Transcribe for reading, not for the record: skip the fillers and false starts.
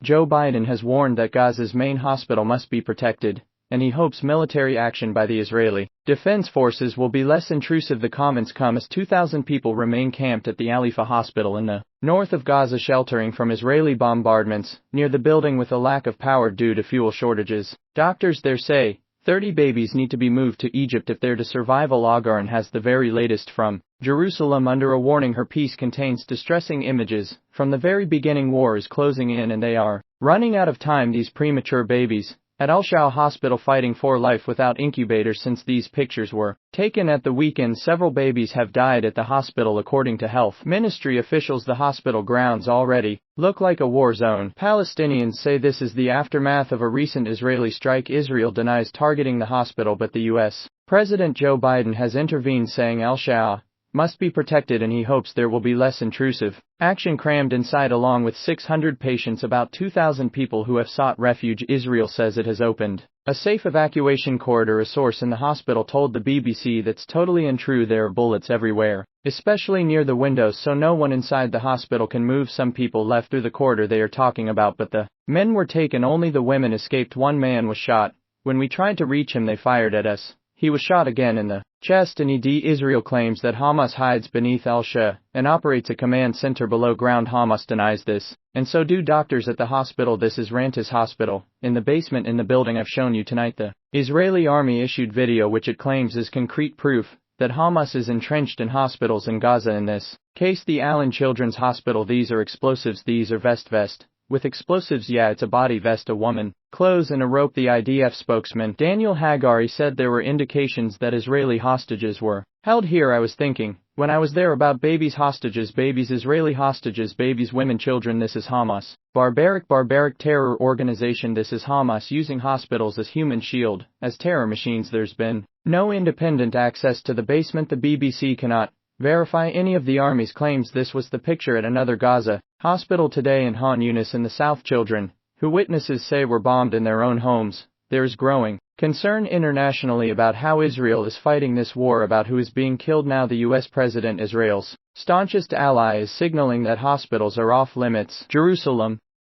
Joe Biden has warned that Gaza's main hospital must be protected, and he hopes military action by the Israeli Defense Forces will be less intrusive. The comments come as 2,000 people remain camped at the Al-Shifa hospital in the north of Gaza, sheltering from Israeli bombardments near the building with a lack of power due to fuel shortages. Doctors there say 30 babies need to be moved to Egypt if they're to survive. Al-Garn has the very latest from Jerusalem under a warning. Her piece contains distressing images. From the very beginning, war is closing in and they are running out of time. These premature babies at Al-Shifa hospital fighting for life without incubators. Since these pictures were taken at the weekend, several babies have died at the hospital according to health ministry officials. The hospital grounds already look like a war zone. Palestinians say this is the aftermath of a recent Israeli strike. Israel denies targeting the hospital, but the U.S. President Joe Biden has intervened, saying Al-Shifa must be protected and he hopes there will be less intrusive action crammed inside. Along with 600 patients, about 2,000 people who have sought refuge. Israel says it has opened a safe evacuation corridor. A source in the hospital told the BBC that's totally untrue. There are bullets everywhere, especially near the windows, so no one inside the hospital can move. Some people left through the corridor they are talking about, but the men were taken. Only the women escaped. One man was shot. When we tried to reach him, they fired at us. He was shot again in the chest and ED. Israel claims that Hamas hides beneath Al-Shifa and operates a command center below ground. Hamas denies this, and so do doctors at the hospital. This is Rantis Hospital, in the basement in the building I've shown you tonight. The Israeli army issued video which it claims is concrete proof that Hamas is entrenched in hospitals in Gaza. In this case, the Allen Children's Hospital. These are explosives. These are vest with explosives. Yeah, it's a body vest, a woman, clothes and a rope. The IDF spokesman Daniel Hagari said there were indications that Israeli hostages were held here. I was thinking, when I was there, about babies, hostages, babies, Israeli hostages, babies, women, children. This is Hamas. Barbaric terror organization. This is Hamas using hospitals as human shield, as terror machines. There's been no independent access to the basement. The BBC cannot verify any of the army's claims. This was the picture at another Gaza hospital today in Han Yunis in the south. Children who witnesses say were bombed in their own homes. There is growing concern internationally about how Israel is fighting this war, about who is being killed now. The U.S. President, Israel's staunchest ally, is signaling that hospitals are off limits. Jerusalem.